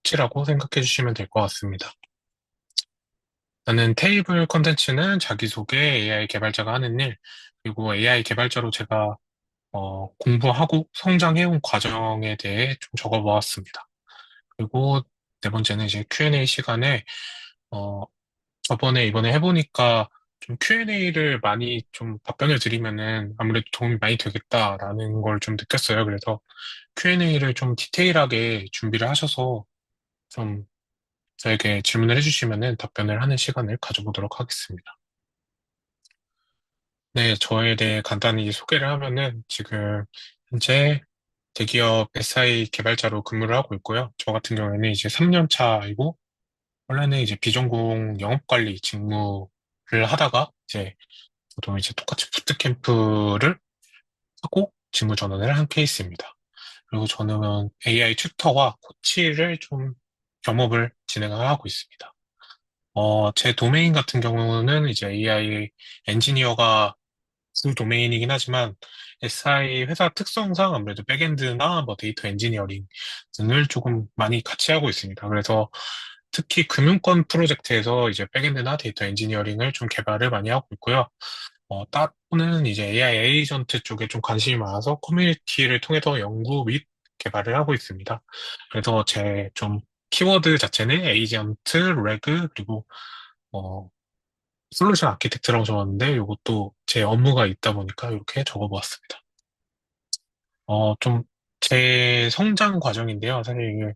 코치라고 생각해 주시면 될 것 같습니다. 나는 테이블 컨텐츠는 자기소개, AI 개발자가 하는 일, 그리고 AI 개발자로 제가 공부하고 성장해온 과정에 대해 좀 적어보았습니다. 그리고 네 번째는 이제 Q&A 시간에 어, 이번에 해보니까 좀 Q&A를 많이 좀 답변을 드리면은 아무래도 도움이 많이 되겠다라는 걸 좀 느꼈어요. 그래서 Q&A를 좀 디테일하게 준비를 하셔서 좀 저에게 질문을 해주시면은 답변을 하는 시간을 가져보도록 하겠습니다. 네, 저에 대해 간단히 소개를 하면은 지금 현재 대기업 SI 개발자로 근무를 하고 있고요. 저 같은 경우에는 이제 3년 차이고, 원래는 이제 비전공 영업관리 직무를 하다가 저도 이제 똑같이 부트캠프를 하고 직무 전환을 한 케이스입니다. 그리고 저는 AI 튜터와 코치를 좀 겸업을 진행을 하고 있습니다. 제 도메인 같은 경우는 이제 AI 엔지니어가 주 도메인이긴 하지만 SI 회사 특성상 아무래도 백엔드나 뭐 데이터 엔지니어링 등을 조금 많이 같이 하고 있습니다. 그래서 특히 금융권 프로젝트에서 이제 백엔드나 데이터 엔지니어링을 좀 개발을 많이 하고 있고요. 따로는 이제 AI 에이전트 쪽에 좀 관심이 많아서 커뮤니티를 통해서 연구 및 개발을 하고 있습니다. 그래서 제 좀 키워드 자체는 에이전트, 레그, 그리고 어, 솔루션 아키텍트라고 적었는데 이것도 제 업무가 있다 보니까 이렇게 적어보았습니다. 좀 제 성장 과정인데요. 사실 이게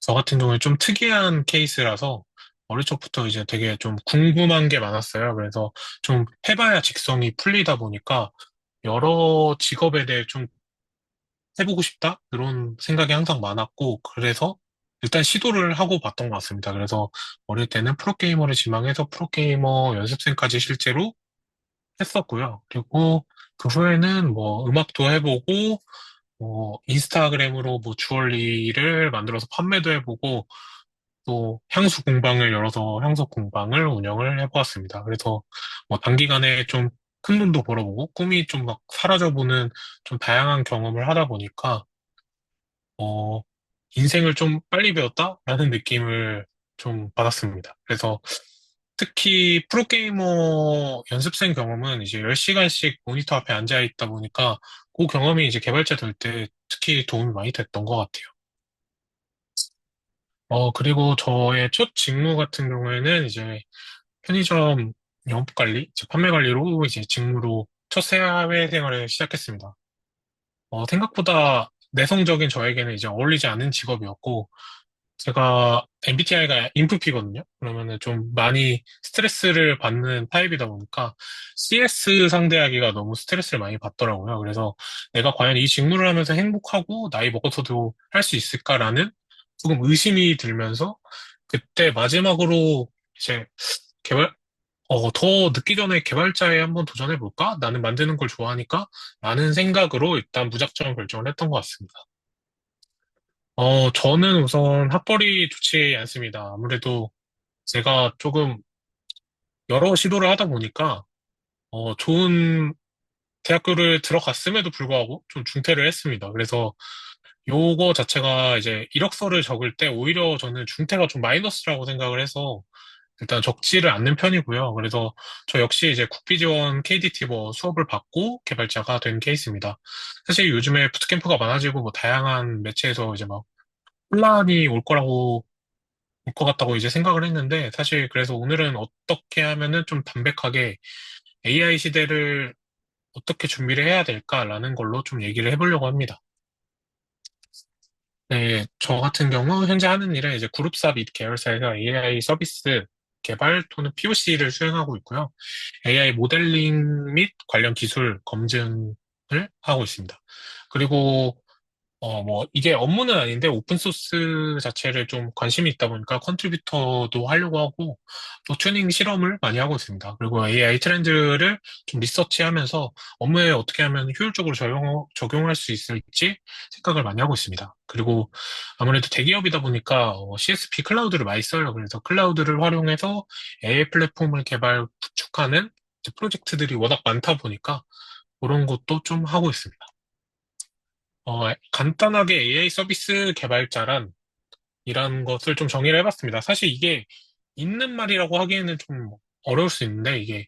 저 같은 경우에 좀 특이한 케이스라서 어릴 적부터 이제 되게 좀 궁금한 게 많았어요. 그래서 좀 해봐야 직성이 풀리다 보니까 여러 직업에 대해 좀 해보고 싶다? 그런 생각이 항상 많았고, 그래서 일단 시도를 하고 봤던 것 같습니다. 그래서 어릴 때는 프로게이머를 지망해서 프로게이머 연습생까지 실제로 했었고요. 그리고 그 후에는 뭐 음악도 해보고, 인스타그램으로 뭐 주얼리를 만들어서 판매도 해보고, 또 향수 공방을 열어서 향수 공방을 운영을 해보았습니다. 그래서 뭐 단기간에 좀 큰 돈도 벌어보고 꿈이 좀 막 사라져보는 좀 다양한 경험을 하다 보니까 어, 인생을 좀 빨리 배웠다라는 느낌을 좀 받았습니다. 그래서 특히 프로게이머 연습생 경험은 이제 10시간씩 모니터 앞에 앉아 있다 보니까 그 경험이 이제 개발자 될 때 특히 도움이 많이 됐던 것 같아요. 그리고 저의 첫 직무 같은 경우에는 이제 편의점 영업 관리, 이제 판매 관리로 이제 직무로 첫 사회 생활을 시작했습니다. 생각보다 내성적인 저에게는 이제 어울리지 않은 직업이었고, 제가 MBTI가 인프피거든요. 그러면은 좀 많이 스트레스를 받는 타입이다 보니까 CS 상대하기가 너무 스트레스를 많이 받더라고요. 그래서 내가 과연 이 직무를 하면서 행복하고 나이 먹어서도 할 수 있을까라는 조금 의심이 들면서 그때 마지막으로 이제 개발, 더 늦기 전에 개발자에 한번 도전해볼까? 나는 만드는 걸 좋아하니까 라는 생각으로 일단 무작정 결정을 했던 것 같습니다. 저는 우선 학벌이 좋지 않습니다. 아무래도 제가 조금 여러 시도를 하다 보니까, 좋은 대학교를 들어갔음에도 불구하고 좀 중퇴를 했습니다. 그래서 요거 자체가 이제 이력서를 적을 때 오히려 저는 중퇴가 좀 마이너스라고 생각을 해서 일단 적지를 않는 편이고요. 그래서 저 역시 이제 국비지원 KDT 뭐 수업을 받고 개발자가 된 케이스입니다. 사실 요즘에 부트캠프가 많아지고 뭐 다양한 매체에서 이제 막 혼란이 올 것 같다고 이제 생각을 했는데, 사실 그래서 오늘은 어떻게 하면은 좀 담백하게 AI 시대를 어떻게 준비를 해야 될까라는 걸로 좀 얘기를 해보려고 합니다. 네, 저 같은 경우 현재 하는 일은 이제 그룹사 및 계열사에서 AI 서비스 개발 또는 POC를 수행하고 있고요. AI 모델링 및 관련 기술 검증을 하고 있습니다. 그리고 이게 업무는 아닌데 오픈소스 자체를 좀 관심이 있다 보니까 컨트리뷰터도 하려고 하고 또 튜닝 실험을 많이 하고 있습니다. 그리고 AI 트렌드를 좀 리서치하면서 업무에 어떻게 하면 효율적으로 적용할 수 있을지 생각을 많이 하고 있습니다. 그리고 아무래도 대기업이다 보니까 CSP 클라우드를 많이 써요. 그래서 클라우드를 활용해서 AI 플랫폼을 구축하는 이제 프로젝트들이 워낙 많다 보니까 그런 것도 좀 하고 있습니다. 간단하게 AI 서비스 개발자란 이라는 것을 좀 정의를 해봤습니다. 사실 이게 있는 말이라고 하기에는 좀 어려울 수 있는데, 이게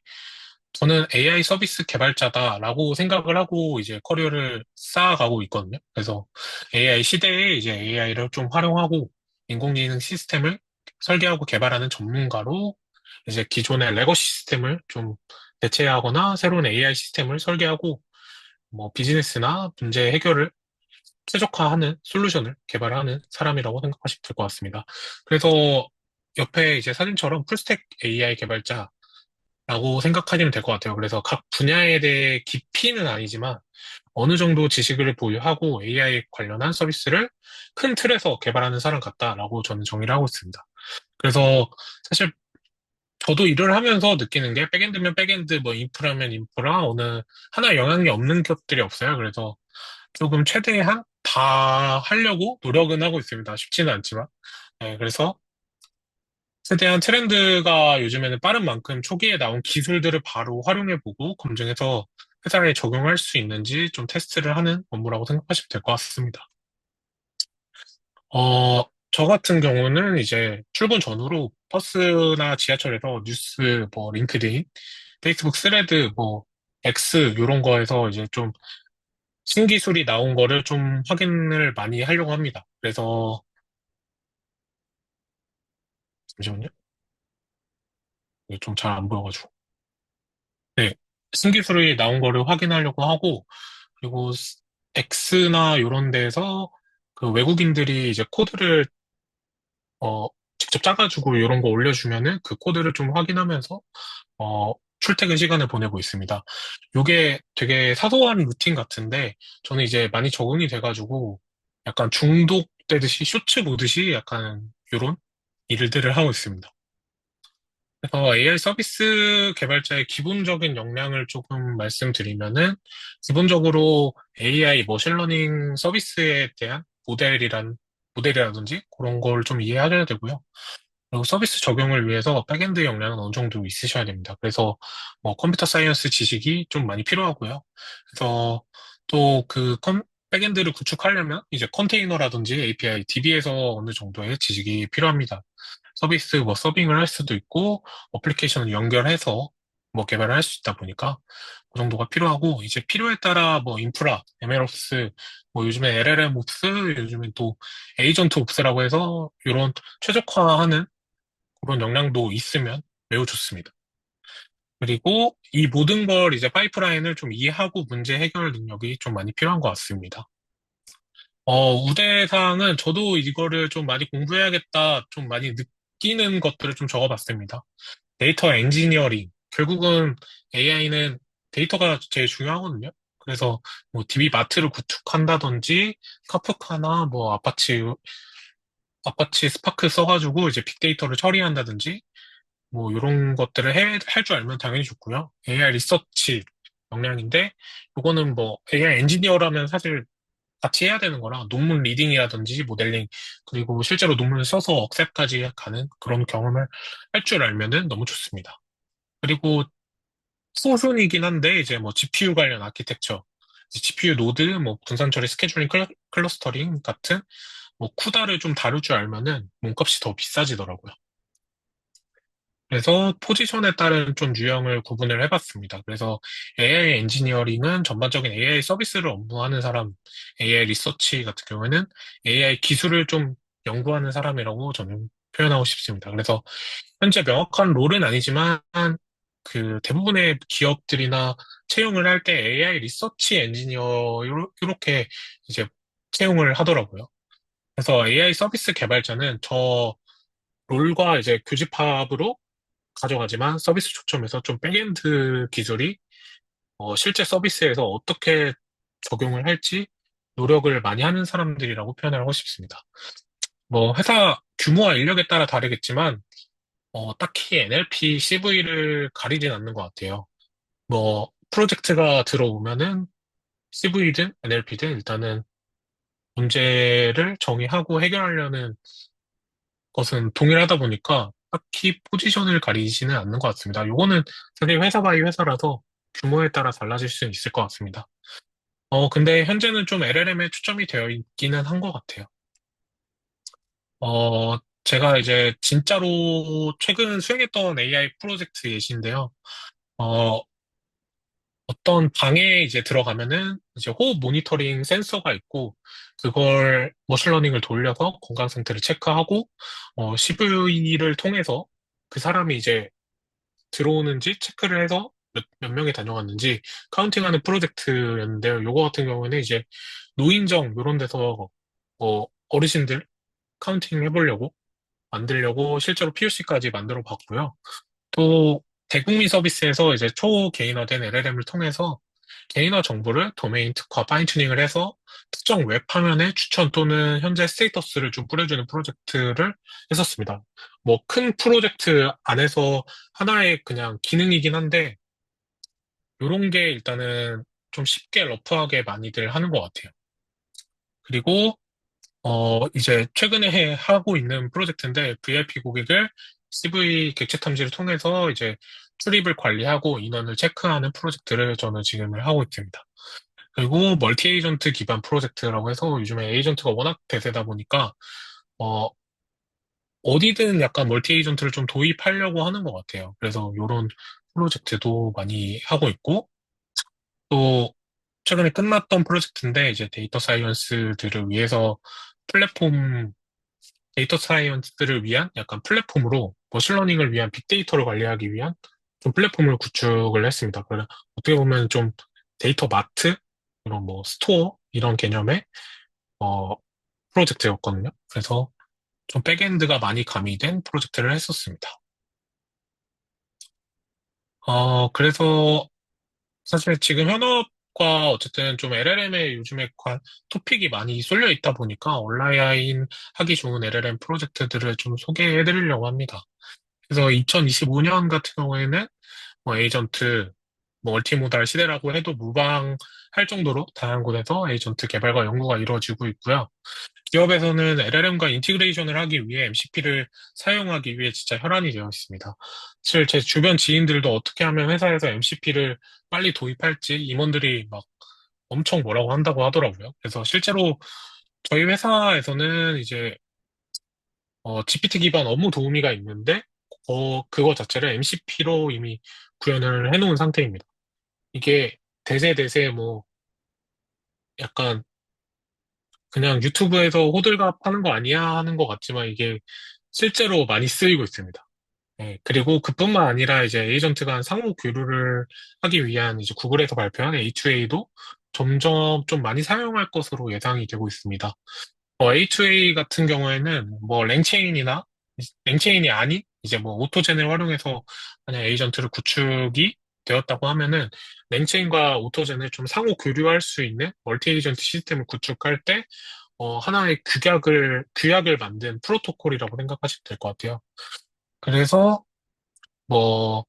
저는 AI 서비스 개발자다라고 생각을 하고 이제 커리어를 쌓아가고 있거든요. 그래서 AI 시대에 이제 AI를 좀 활용하고 인공지능 시스템을 설계하고 개발하는 전문가로 이제 기존의 레거시 시스템을 좀 대체하거나 새로운 AI 시스템을 설계하고 뭐 비즈니스나 문제 해결을 최적화하는 솔루션을 개발하는 사람이라고 생각하시면 될 것 같습니다. 그래서 옆에 이제 사진처럼 풀스택 AI 개발자라고 생각하시면 될 것 같아요. 그래서 각 분야에 대해 깊이는 아니지만 어느 정도 지식을 보유하고 AI 관련한 서비스를 큰 틀에서 개발하는 사람 같다라고 저는 정의를 하고 있습니다. 그래서 사실 저도 일을 하면서 느끼는 게 백엔드면 백엔드, 뭐 인프라면 인프라, 어느 하나 영향이 없는 것들이 없어요. 그래서 조금 최대한 다 하려고 노력은 하고 있습니다. 쉽지는 않지만. 네, 그래서 최대한 트렌드가 요즘에는 빠른 만큼 초기에 나온 기술들을 바로 활용해보고 검증해서 회사에 적용할 수 있는지 좀 테스트를 하는 업무라고 생각하시면 될 것 같습니다. 저 같은 경우는 이제 출근 전후로 버스나 지하철에서 뉴스, 뭐, 링크드인, 페이스북 스레드, 뭐, X, 이런 거에서 이제 좀 신기술이 나온 거를 좀 확인을 많이 하려고 합니다. 그래서, 잠시만요. 좀 잘 안 보여가지고. 네. 신기술이 나온 거를 확인하려고 하고, 그리고 X나 이런 데서 그 외국인들이 이제 코드를, 어, 직접 짜가지고 이런 거 올려주면은 그 코드를 좀 확인하면서 출퇴근 시간을 보내고 있습니다. 요게 되게 사소한 루틴 같은데, 저는 이제 많이 적응이 돼가지고, 약간 중독되듯이, 쇼츠 보듯이 약간 요런 일들을 하고 있습니다. 그래서 AI 서비스 개발자의 기본적인 역량을 조금 말씀드리면은, 기본적으로 AI 머신러닝 서비스에 대한 모델이라든지 그런 걸 좀 이해하셔야 되고요. 그리고 서비스 적용을 위해서 백엔드 역량은 어느 정도 있으셔야 됩니다. 그래서 뭐 컴퓨터 사이언스 지식이 좀 많이 필요하고요. 그래서 또 그 백엔드를 구축하려면 이제 컨테이너라든지 API, DB에서 어느 정도의 지식이 필요합니다. 서비스 뭐 서빙을 할 수도 있고 어플리케이션을 연결해서 뭐 개발을 할 수 있다 보니까 그 정도가 필요하고 이제 필요에 따라 뭐 인프라, MLOps, 뭐 요즘에 LLMOps, 요즘에 또 에이전트 옵스라고 해서 이런 최적화하는 그런 역량도 있으면 매우 좋습니다. 그리고 이 모든 걸 이제 파이프라인을 좀 이해하고 문제 해결 능력이 좀 많이 필요한 것 같습니다. 우대사항은 저도 이거를 좀 많이 공부해야겠다, 좀 많이 느끼는 것들을 좀 적어봤습니다. 데이터 엔지니어링. 결국은 AI는 데이터가 제일 중요하거든요. 그래서 뭐 DB 마트를 구축한다든지, 카프카나 뭐 아파치 스파크 써가지고 이제 빅데이터를 처리한다든지, 뭐 이런 것들을 할 줄 알면 당연히 좋고요. AI 리서치 역량인데 이거는 뭐 AI 엔지니어라면 사실 같이 해야 되는 거라 논문 리딩이라든지 모델링 그리고 실제로 논문을 써서 억셉까지 가는 그런 경험을 할 줄 알면은 너무 좋습니다. 그리고 소순이긴 한데 이제 뭐 GPU 관련 아키텍처, 이제 GPU 노드, 뭐 분산 처리 스케줄링 클러스터링 같은 뭐 쿠다를 좀 다룰 줄 알면은 몸값이 더 비싸지더라고요. 그래서 포지션에 따른 좀 유형을 구분을 해봤습니다. 그래서 AI 엔지니어링은 전반적인 AI 서비스를 업무하는 사람, AI 리서치 같은 경우에는 AI 기술을 좀 연구하는 사람이라고 저는 표현하고 싶습니다. 그래서 현재 명확한 롤은 아니지만 그 대부분의 기업들이나 채용을 할 때 AI 리서치 엔지니어 이렇게 이제 채용을 하더라고요. 그래서 AI 서비스 개발자는 저 롤과 이제 교집합으로 가져가지만 서비스 초점에서 좀 백엔드 기술이 실제 서비스에서 어떻게 적용을 할지 노력을 많이 하는 사람들이라고 표현을 하고 싶습니다. 뭐 회사 규모와 인력에 따라 다르겠지만 딱히 NLP, CV를 가리진 않는 것 같아요. 뭐 프로젝트가 들어오면은 CV든 NLP든 일단은 문제를 정의하고 해결하려는 것은 동일하다 보니까 딱히 포지션을 가리지는 않는 것 같습니다. 요거는 사실 회사 바이 회사라서 규모에 따라 달라질 수 있을 것 같습니다. 근데 현재는 좀 LLM에 초점이 되어 있기는 한 것 같아요. 제가 이제 진짜로 최근 수행했던 AI 프로젝트 예시인데요. 어, 어떤 방에 이제 들어가면은 이제 호흡 모니터링 센서가 있고 그걸 머신러닝을 돌려서 건강 상태를 체크하고 CV를 통해서 그 사람이 이제 들어오는지 체크를 해서 몇 명이 다녀갔는지 카운팅하는 프로젝트였는데요. 요거 같은 경우에는 이제 노인정 이런 데서 어르신들 카운팅 해보려고 만들려고 실제로 POC까지 만들어 봤고요. 또 대국민 서비스에서 이제 초개인화된 LLM을 통해서 개인화 정보를 도메인 특화 파인튜닝을 해서 특정 웹 화면에 추천 또는 현재 스테이터스를 좀 뿌려주는 프로젝트를 했었습니다. 뭐 큰 프로젝트 안에서 하나의 그냥 기능이긴 한데 이런 게 일단은 좀 쉽게 러프하게 많이들 하는 것 같아요. 그리고 이제 최근에 하고 있는 프로젝트인데 VIP 고객을 CV 객체 탐지를 통해서 이제 출입을 관리하고 인원을 체크하는 프로젝트를 저는 지금 하고 있습니다. 그리고 멀티 에이전트 기반 프로젝트라고 해서 요즘에 에이전트가 워낙 대세다 보니까 어, 어디든 약간 멀티 에이전트를 좀 도입하려고 하는 것 같아요. 그래서 이런 프로젝트도 많이 하고 있고 또 최근에 끝났던 프로젝트인데 이제 데이터 사이언스들을 위해서 플랫폼 데이터 사이언스를 위한 약간 플랫폼으로 머신러닝을 위한 빅데이터를 관리하기 위한 좀 플랫폼을 구축을 했습니다. 그래서 어떻게 보면 좀 데이터 마트, 이런 뭐 스토어 이런 개념의 어, 프로젝트였거든요. 그래서 좀 백엔드가 많이 가미된 프로젝트를 했었습니다. 그래서 사실 지금 현업과 어쨌든 좀 LLM에 요즘에 토픽이 많이 쏠려 있다 보니까 온라인 하기 좋은 LLM 프로젝트들을 좀 소개해 드리려고 합니다. 그래서 2025년 같은 경우에는 뭐 에이전트, 뭐 멀티모달 시대라고 해도 무방할 정도로 다양한 곳에서 에이전트 개발과 연구가 이루어지고 있고요. 기업에서는 LLM과 인티그레이션을 하기 위해 MCP를 사용하기 위해 진짜 혈안이 되어 있습니다. 사실 제 주변 지인들도 어떻게 하면 회사에서 MCP를 빨리 도입할지 임원들이 막 엄청 뭐라고 한다고 하더라고요. 그래서 실제로 저희 회사에서는 이제 GPT 기반 업무 도우미가 있는데 그거 자체를 MCP로 이미 구현을 해놓은 상태입니다. 이게 대세 뭐 약간 그냥 유튜브에서 호들갑 하는 거 아니야 하는 것 같지만 이게 실제로 많이 쓰이고 있습니다. 네, 그리고 그뿐만 아니라 이제 에이전트 간 상호 교류를 하기 위한 이제 구글에서 발표한 A2A도 점점 좀 많이 사용할 것으로 예상이 되고 있습니다. A2A 같은 경우에는 뭐 랭체인이 아닌 이제 뭐 오토젠을 활용해서 만약 에이전트를 구축이 되었다고 하면은 랭체인과 오토젠을 좀 상호 교류할 수 있는 멀티 에이전트 시스템을 구축할 때 하나의 규약을 만든 프로토콜이라고 생각하시면 될 것 같아요. 그래서 뭐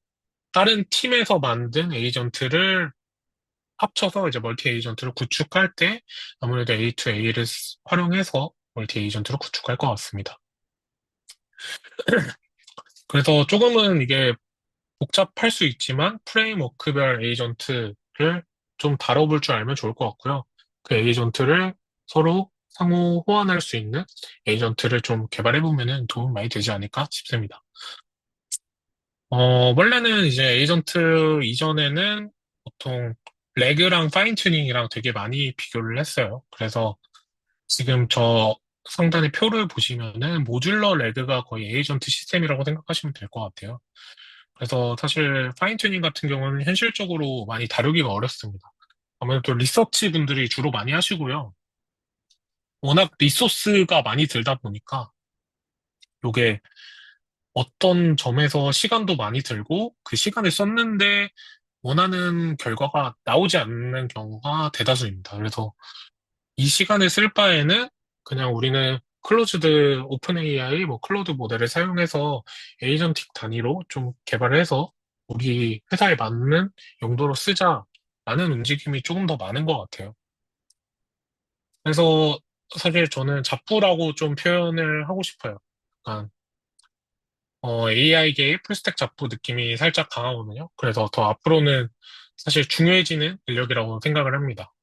다른 팀에서 만든 에이전트를 합쳐서 이제 멀티 에이전트를 구축할 때 아무래도 A2A를 활용해서 멀티 에이전트를 구축할 것 같습니다. 그래서 조금은 이게 복잡할 수 있지만 프레임워크별 에이전트를 좀 다뤄볼 줄 알면 좋을 것 같고요. 그 에이전트를 서로 상호 호환할 수 있는 에이전트를 좀 개발해보면 도움 많이 되지 않을까 싶습니다. 원래는 이제 에이전트 이전에는 보통 레그랑 파인 튜닝이랑 되게 많이 비교를 했어요. 그래서 지금 저 상단의 표를 보시면은 모듈러 레그가 거의 에이전트 시스템이라고 생각하시면 될 것 같아요. 그래서 사실 파인 튜닝 같은 경우는 현실적으로 많이 다루기가 어렵습니다. 아무래도 리서치 분들이 주로 많이 하시고요. 워낙 리소스가 많이 들다 보니까 이게 어떤 점에서 시간도 많이 들고 그 시간을 썼는데 원하는 결과가 나오지 않는 경우가 대다수입니다. 그래서 이 시간을 쓸 바에는 그냥 우리는 클로즈드 오픈 AI, 뭐 클로드 모델을 사용해서 에이전틱 단위로 좀 개발을 해서 우리 회사에 맞는 용도로 쓰자라는 움직임이 조금 더 많은 것 같아요. 그래서 사실 저는 잡부라고 좀 표현을 하고 싶어요. 약간 AI계의 풀스택 잡부 느낌이 살짝 강하거든요. 그래서 더 앞으로는 사실 중요해지는 인력이라고 생각을 합니다.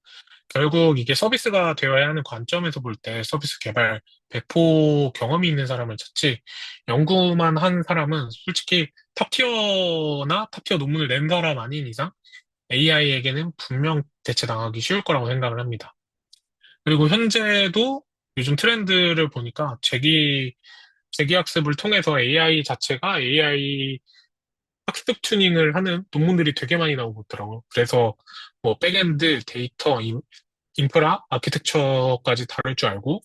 결국 이게 서비스가 되어야 하는 관점에서 볼 때 서비스 개발 100% 경험이 있는 사람을 찾지, 연구만 한 사람은 솔직히 탑티어나 탑티어 논문을 낸 사람 아닌 이상 AI에게는 분명 대체당하기 쉬울 거라고 생각을 합니다. 그리고 현재도 요즘 트렌드를 보니까 재기학습을 통해서 AI 자체가 AI 학습 튜닝을 하는 논문들이 되게 많이 나오고 있더라고요. 그래서 뭐 백엔드, 데이터, 인프라, 아키텍처까지 다룰 줄 알고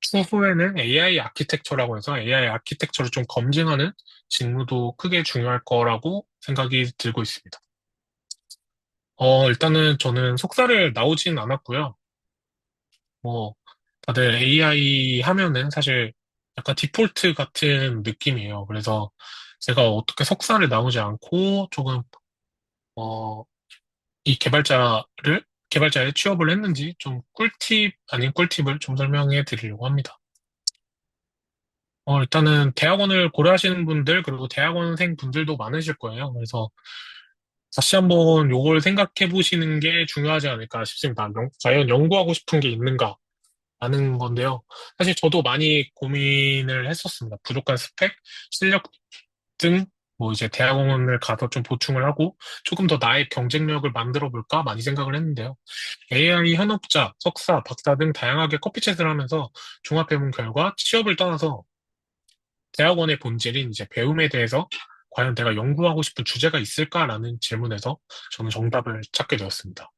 추후에는 AI 아키텍처라고 해서 AI 아키텍처를 좀 검증하는 직무도 크게 중요할 거라고 생각이 들고 있습니다. 일단은 저는 석사를 나오진 않았고요. 뭐, 다들 AI 하면은 사실 약간 디폴트 같은 느낌이에요. 그래서 제가 어떻게 석사를 나오지 않고 조금, 어, 이 개발자의 취업을 했는지 좀 꿀팁 아닌 꿀팁을 좀 설명해 드리려고 합니다. 일단은 대학원을 고려하시는 분들, 그리고 대학원생 분들도 많으실 거예요. 그래서 다시 한번 요걸 생각해 보시는 게 중요하지 않을까 싶습니다. 과연 연구하고 싶은 게 있는가? 라는 건데요. 사실 저도 많이 고민을 했었습니다. 부족한 스펙, 실력 등, 뭐 이제 대학원을 가서 좀 보충을 하고 조금 더 나의 경쟁력을 만들어 볼까 많이 생각을 했는데요. AI 현업자, 석사, 박사 등 다양하게 커피챗을 하면서 종합해본 결과 취업을 떠나서 대학원의 본질인 이제 배움에 대해서 과연 내가 연구하고 싶은 주제가 있을까라는 질문에서 저는 정답을 찾게 되었습니다.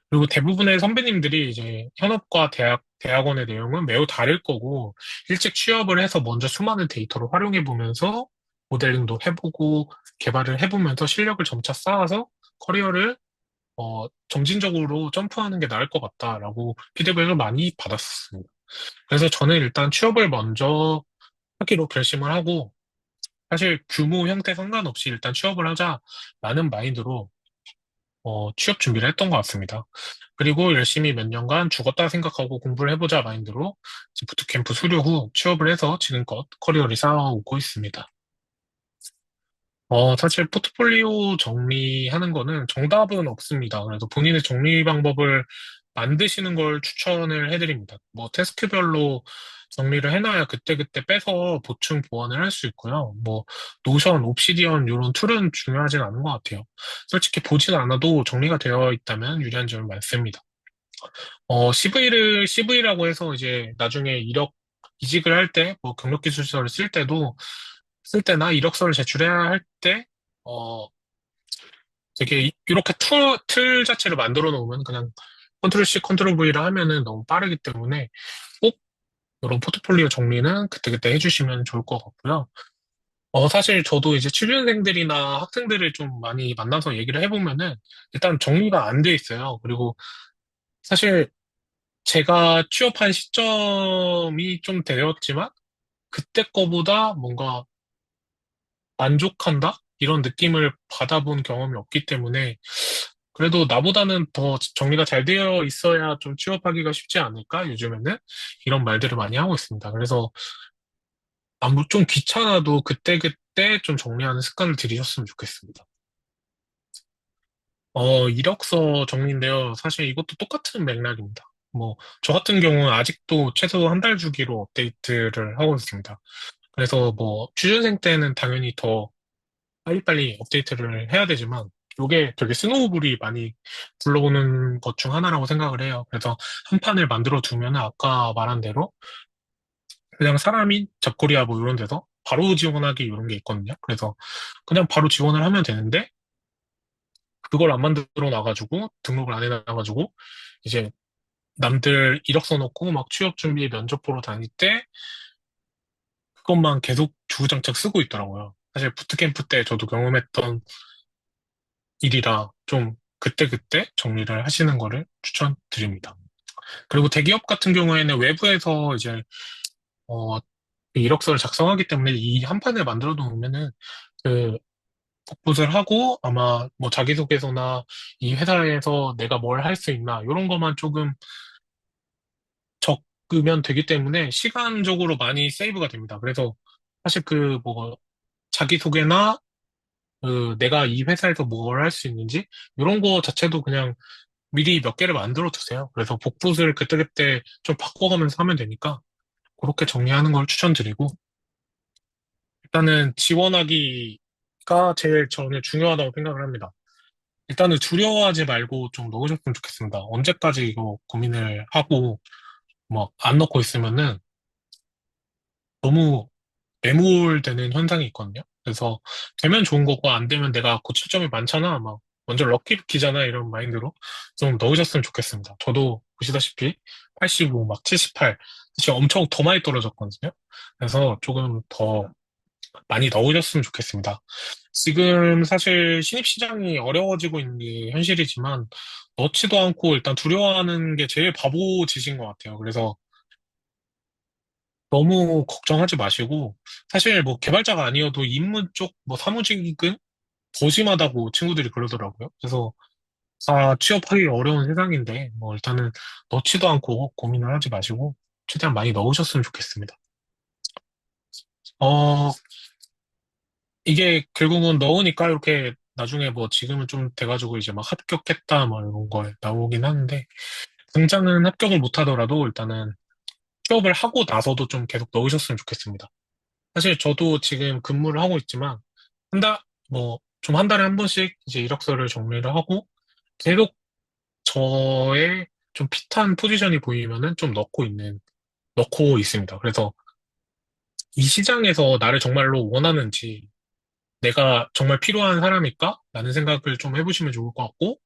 그리고 대부분의 선배님들이 이제 현업과 대학원의 내용은 매우 다를 거고, 일찍 취업을 해서 먼저 수많은 데이터를 활용해 보면서 모델링도 해보고, 개발을 해보면서 실력을 점차 쌓아서 커리어를 점진적으로 점프하는 게 나을 것 같다라고 피드백을 많이 받았습니다. 그래서 저는 일단 취업을 먼저 하기로 결심을 하고, 사실 규모 형태 상관없이 일단 취업을 하자라는 마인드로 취업 준비를 했던 것 같습니다. 그리고 열심히 몇 년간 죽었다 생각하고 공부를 해보자 마인드로 이제 부트캠프 수료 후 취업을 해서 지금껏 커리어를 쌓아오고 있습니다. 사실 포트폴리오 정리하는 거는 정답은 없습니다. 그래서 본인의 정리 방법을 만드시는 걸 추천을 해드립니다. 뭐 태스크별로 정리를 해놔야 그때그때 빼서 보충 보완을 할 수 있고요. 뭐 노션, 옵시디언 이런 툴은 중요하진 않은 것 같아요. 솔직히 보진 않아도 정리가 되어 있다면 유리한 점이 많습니다. CV라고 해서 이제 나중에 이직을 할 때, 뭐 경력기술서를 쓸 때나 이력서를 제출해야 할 때, 어, 되게 이렇게 틀 자체를 만들어 놓으면 그냥 컨트롤 C, 컨트롤 V라 하면은 너무 빠르기 때문에 꼭 이런 포트폴리오 정리는 그때그때 해주시면 좋을 것 같고요. 사실 저도 이제 취준생들이나 학생들을 좀 많이 만나서 얘기를 해보면은 일단 정리가 안 돼 있어요. 그리고 사실 제가 취업한 시점이 좀 되었지만 그때 거보다 뭔가 만족한다? 이런 느낌을 받아본 경험이 없기 때문에 그래도 나보다는 더 정리가 잘 되어 있어야 좀 취업하기가 쉽지 않을까? 요즘에는 이런 말들을 많이 하고 있습니다. 그래서 아무 좀 귀찮아도 그때그때 좀 정리하는 습관을 들이셨으면 좋겠습니다. 이력서 정리인데요. 사실 이것도 똑같은 맥락입니다. 뭐, 저 같은 경우는 아직도 최소 한 달 주기로 업데이트를 하고 있습니다. 그래서 뭐, 취준생 때는 당연히 더 빨리빨리 업데이트를 해야 되지만, 이게 되게 스노우볼이 많이 굴러오는 것 중 하나라고 생각을 해요. 그래서 한 판을 만들어 두면 아까 말한 대로 그냥 사람이 잡코리아 뭐 이런 데서 바로 지원하기 이런 게 있거든요. 그래서 그냥 바로 지원을 하면 되는데, 그걸 안 만들어 놔가지고, 등록을 안 해놔가지고, 이제 남들 이력서 넣고 막 취업 준비 면접 보러 다닐 때 그것만 계속 주구장창 쓰고 있더라고요. 사실 부트캠프 때 저도 경험했던 일이라 좀 그때그때 정리를 하시는 거를 추천드립니다. 그리고 대기업 같은 경우에는 외부에서 이제 어, 이력서를 작성하기 때문에 이 한 판을 만들어 놓으면은 그 복붙을 하고 아마 뭐 자기소개서나 이 회사에서 내가 뭘 할 수 있나 이런 것만 조금 적으면 되기 때문에 시간적으로 많이 세이브가 됩니다. 그래서 사실 그 뭐 자기소개나 그 내가 이 회사에서 뭘 할 수 있는지 이런 거 자체도 그냥 미리 몇 개를 만들어 두세요. 그래서 복붙을 그때그때 좀 바꿔가면서 하면 되니까 그렇게 정리하는 걸 추천드리고 일단은 지원하기가 제일 저는 중요하다고 생각을 합니다. 일단은 두려워하지 말고 좀 넣으셨으면 좋겠습니다. 언제까지 이거 고민을 하고 막 안 넣고 있으면은 너무 매몰되는 현상이 있거든요. 그래서 되면 좋은 거고 안 되면 내가 고칠 점이 많잖아. 막 먼저 럭키키잖아 이런 마인드로 좀 넣으셨으면 좋겠습니다. 저도 보시다시피 85, 막 78, 지금 엄청 더 많이 떨어졌거든요. 그래서 조금 더 많이 넣으셨으면 좋겠습니다. 지금 사실 신입시장이 어려워지고 있는 게 현실이지만 넣지도 않고 일단 두려워하는 게 제일 바보짓인 것 같아요. 그래서 너무 걱정하지 마시고 사실 뭐 개발자가 아니어도 인문 쪽 뭐 사무직은 더 심하다고 친구들이 그러더라고요. 그래서 다 취업하기 어려운 세상인데 뭐 일단은 넣지도 않고 고민을 하지 마시고 최대한 많이 넣으셨으면 좋겠습니다. 어, 이게 결국은 넣으니까 이렇게 나중에 뭐 지금은 좀 돼가지고 이제 막 합격했다 뭐 이런 거 나오긴 하는데 당장은 합격을 못 하더라도 일단은 취업을 하고 나서도 좀 계속 넣으셨으면 좋겠습니다. 사실 저도 지금 근무를 하고 있지만 좀 한 달에 한 번씩 이제 이력서를 정리를 하고 계속 저의 좀 핏한 포지션이 보이면은 좀 넣고 있습니다. 그래서 이 시장에서 나를 정말로 원하는지 내가 정말 필요한 사람일까? 라는 생각을 좀 해보시면 좋을 것 같고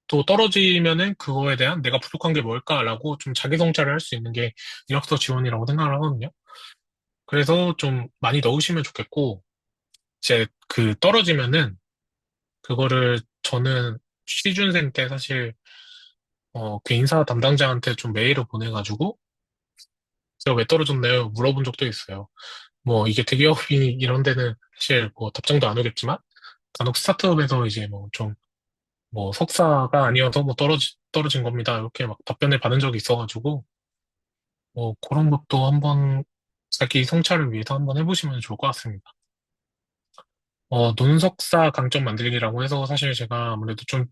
또 떨어지면은 그거에 대한 내가 부족한 게 뭘까라고 좀 자기 성찰을 할 수 있는 게 이력서 지원이라고 생각을 하거든요. 그래서 좀 많이 넣으시면 좋겠고 이제 그 떨어지면은 그거를 저는 취준생 때 사실 그 인사 담당자한테 좀 메일을 보내가지고 제가 왜 떨어졌나요? 물어본 적도 있어요. 뭐 이게 대기업이 이런 데는 사실 뭐 답장도 안 오겠지만 간혹 스타트업에서 이제 뭐 좀 뭐 석사가 아니어서 뭐 떨어진 겁니다. 이렇게 막 답변을 받은 적이 있어가지고 뭐 그런 것도 한번 자기 성찰을 위해서 한번 해보시면 좋을 것 같습니다. 논석사 강점 만들기라고 해서 사실 제가 아무래도 좀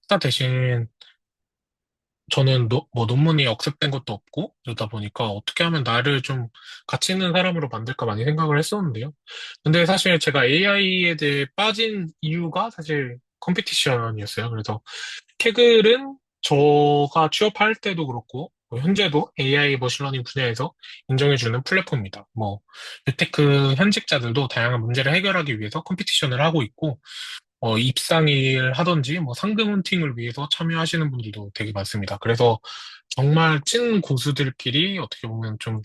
석사 대신 저는 뭐 논문이 억셉된 것도 없고 그러다 보니까 어떻게 하면 나를 좀 가치 있는 사람으로 만들까 많이 생각을 했었는데요. 근데 사실 제가 AI에 대해 빠진 이유가 사실 컴피티션이었어요. 그래서 캐글은 저가 취업할 때도 그렇고 뭐 현재도 AI 머신러닝 분야에서 인정해주는 플랫폼입니다. 뭐 유테크 현직자들도 다양한 문제를 해결하기 위해서 컴피티션을 하고 있고 입상을 하든지 뭐 상금 헌팅을 위해서 참여하시는 분들도 되게 많습니다. 그래서 정말 찐 고수들끼리 어떻게 보면 좀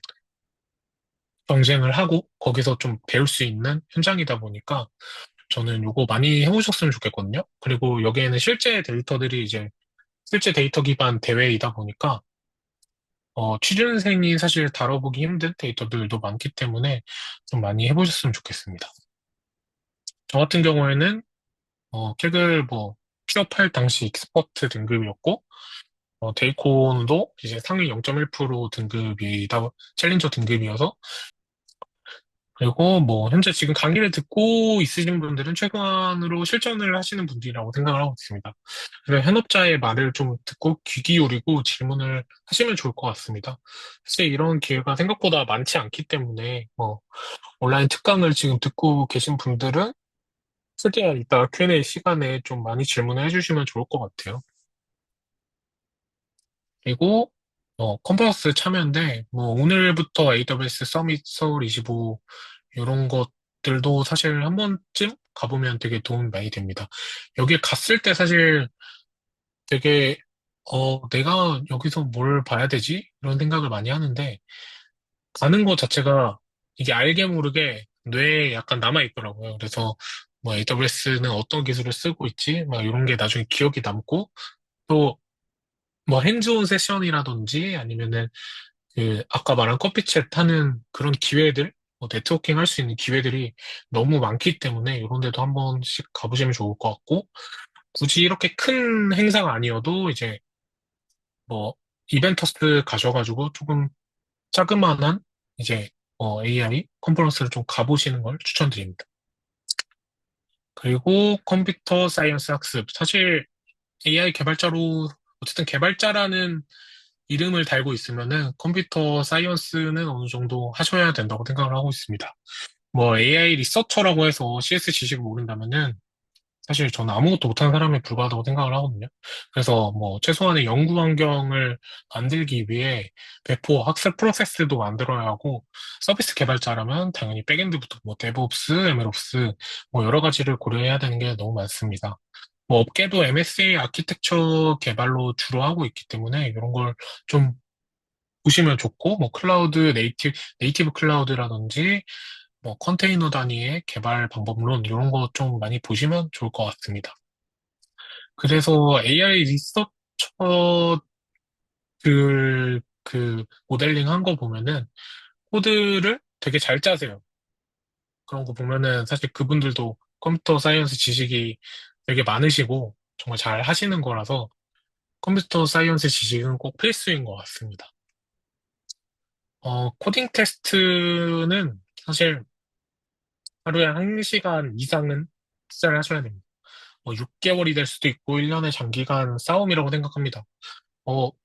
경쟁을 하고 거기서 좀 배울 수 있는 현장이다 보니까 저는 요거 많이 해보셨으면 좋겠거든요. 그리고 여기에는 실제 데이터 기반 대회이다 보니까 취준생이 사실 다뤄보기 힘든 데이터들도 많기 때문에 좀 많이 해보셨으면 좋겠습니다. 저 같은 경우에는 캑을 뭐 취업할 당시 익스퍼트 등급이었고 데이콘도 이제 상위 0.1% 등급이다, 챌린저 등급이어서, 그리고 뭐, 현재 지금 강의를 듣고 있으신 분들은 최근으로 실전을 하시는 분들이라고 생각을 하고 있습니다. 그래서 현업자의 말을 좀 듣고 귀 기울이고 질문을 하시면 좋을 것 같습니다. 사실 이런 기회가 생각보다 많지 않기 때문에, 온라인 특강을 지금 듣고 계신 분들은 최대한 이따 Q&A 시간에 좀 많이 질문을 해주시면 좋을 것 같아요. 그리고 컨퍼런스 참여인데 뭐 오늘부터 AWS 서밋 서울 25 이런 것들도 사실 한 번쯤 가보면 되게 도움이 많이 됩니다. 여기 갔을 때 사실 되게 내가 여기서 뭘 봐야 되지? 이런 생각을 많이 하는데 가는 것 자체가 이게 알게 모르게 뇌에 약간 남아 있더라고요. 그래서 뭐 AWS는 어떤 기술을 쓰고 있지? 막 이런 게 나중에 기억이 남고 또 뭐 핸즈온 세션이라든지 아니면은 아까 말한 커피챗 하는 그런 기회들, 네트워킹 할 수 있는 기회들이 너무 많기 때문에 이런 데도 한 번씩 가보시면 좋을 것 같고, 굳이 이렇게 큰 행사가 아니어도 이제 뭐, 이벤터스 가셔가지고 조금 자그마한 이제 AI 컨퍼런스를 좀 가보시는 걸 추천드립니다. 그리고 컴퓨터 사이언스 학습. 사실 AI 개발자로, 어쨌든 개발자라는 이름을 달고 있으면은 컴퓨터 사이언스는 어느 정도 하셔야 된다고 생각을 하고 있습니다. 뭐 AI 리서처라고 해서 CS 지식을 모른다면은 사실 저는 아무것도 못하는 사람에 불과하다고 생각을 하거든요. 그래서 뭐 최소한의 연구 환경을 만들기 위해 배포 학습 프로세스도 만들어야 하고 서비스 개발자라면 당연히 백엔드부터 뭐 데브옵스, MLOps 뭐 여러 가지를 고려해야 되는 게 너무 많습니다. 뭐 업계도 MSA 아키텍처 개발로 주로 하고 있기 때문에 이런 걸 좀 보시면 좋고 뭐 클라우드 네이티브 클라우드라든지 뭐 컨테이너 단위의 개발 방법론 이런 거 좀 많이 보시면 좋을 것 같습니다. 그래서 AI 리서처들 그 모델링 한 거 보면은 코드를 되게 잘 짜세요. 그런 거 보면은 사실 그분들도 컴퓨터 사이언스 지식이 되게 많으시고 정말 잘 하시는 거라서 컴퓨터 사이언스 지식은 꼭 필수인 것 같습니다. 코딩 테스트는 사실 하루에 1시간 이상은 투자를 하셔야 됩니다. 6개월이 될 수도 있고 1년의 장기간 싸움이라고 생각합니다.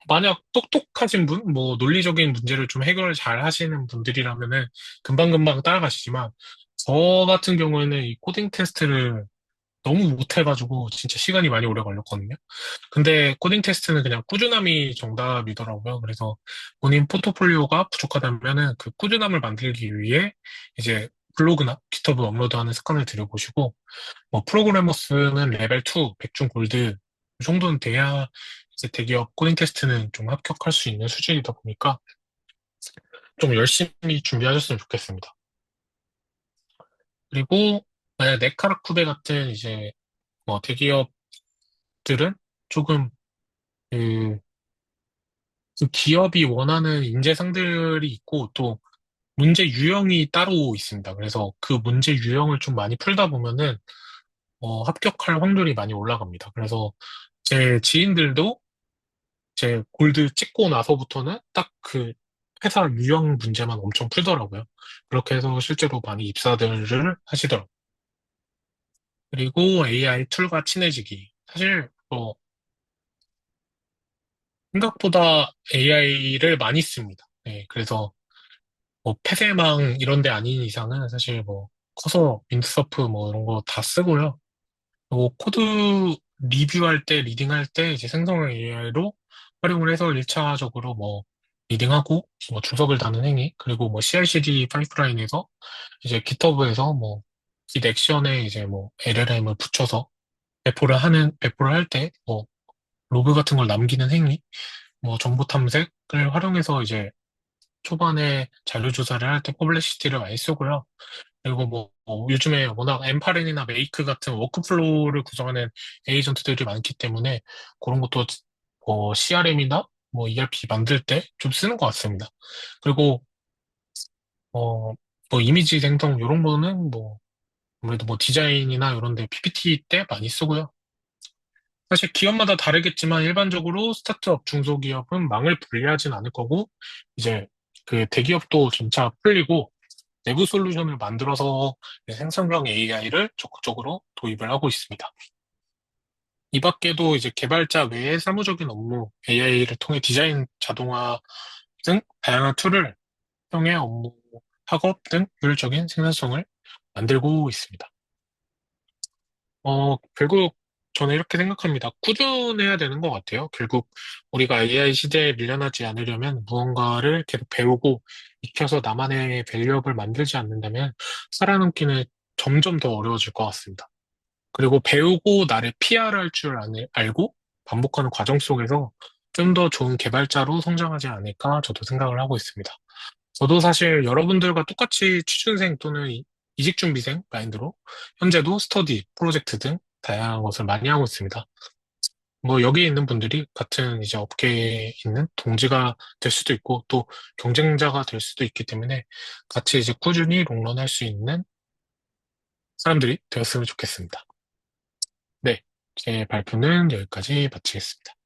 만약 똑똑하신 분, 뭐 논리적인 문제를 좀 해결을 잘 하시는 분들이라면은 금방금방 따라가시지만 저 같은 경우에는 이 코딩 테스트를 너무 못해가지고 진짜 시간이 많이 오래 걸렸거든요. 근데 코딩 테스트는 그냥 꾸준함이 정답이더라고요. 그래서 본인 포트폴리오가 부족하다면은 그 꾸준함을 만들기 위해 이제 블로그나 깃허브 업로드하는 습관을 들여보시고 뭐 프로그래머스는 레벨 2, 백중 골드 이 정도는 돼야 이제 대기업 코딩 테스트는 좀 합격할 수 있는 수준이다 보니까 좀 열심히 준비하셨으면 좋겠습니다. 그리고 만약 네카라쿠베 같은 이제 뭐 대기업들은 조금 그, 그 기업이 원하는 인재상들이 있고 또 문제 유형이 따로 있습니다. 그래서 그 문제 유형을 좀 많이 풀다 보면은 합격할 확률이 많이 올라갑니다. 그래서 제 지인들도 제 골드 찍고 나서부터는 딱 그 회사 유형 문제만 엄청 풀더라고요. 그렇게 해서 실제로 많이 입사들을 하시더라고요. 그리고 AI 툴과 친해지기. 사실 뭐 생각보다 AI를 많이 씁니다. 네, 그래서 뭐 폐쇄망 이런 데 아닌 이상은 사실 뭐 커서 윈드서프 뭐 이런 거 다 쓰고요. 뭐 코드 리뷰할 때, 리딩할 때 이제 생성형 AI로 활용을 해서 1차적으로 뭐 리딩하고 뭐 주석을 다는 행위, 그리고 뭐 CI/CD 파이프라인에서 이제 깃허브에서 뭐 git 액션에 이제 뭐 LLM을 붙여서 배포를 할 때 뭐 로그 같은 걸 남기는 행위, 뭐 정보 탐색을 활용해서 이제 초반에 자료 조사를 할 때 퍼블리시티를 많이 쓰고요. 그리고 뭐 요즘에 워낙 엠파렌이나 메이크 같은 워크플로우를 구성하는 에이전트들이 많기 때문에 그런 것도 CRM이나 뭐 ERP 만들 때 좀 쓰는 것 같습니다. 그리고 뭐 이미지 생성 이런 거는 뭐 아무래도 뭐 디자인이나 이런 데 PPT 때 많이 쓰고요. 사실 기업마다 다르겠지만 일반적으로 스타트업, 중소기업은 망을 분리하진 않을 거고 이제 그 대기업도 점차 풀리고 내부 솔루션을 만들어서 생성형 AI를 적극적으로 도입을 하고 있습니다. 이 밖에도 이제 개발자 외의 사무적인 업무, AI를 통해 디자인, 자동화 등 다양한 툴을 통해 업무, 학업 등 효율적인 생산성을 만들고 있습니다. 결국 저는 이렇게 생각합니다. 꾸준해야 되는 것 같아요. 결국 우리가 AI 시대에 밀려나지 않으려면 무언가를 계속 배우고 익혀서 나만의 밸류업을 만들지 않는다면 살아남기는 점점 더 어려워질 것 같습니다. 그리고 배우고 나를 PR할 줄 알고 반복하는 과정 속에서 좀 더 좋은 개발자로 성장하지 않을까 저도 생각을 하고 있습니다. 저도 사실 여러분들과 똑같이 취준생 또는 이직 준비생 마인드로 현재도 스터디, 프로젝트 등 다양한 것을 많이 하고 있습니다. 뭐 여기 있는 분들이 같은 이제 업계에 있는 동지가 될 수도 있고 또 경쟁자가 될 수도 있기 때문에 같이 이제 꾸준히 롱런할 수 있는 사람들이 되었으면 좋겠습니다. 네, 제 발표는 여기까지 마치겠습니다.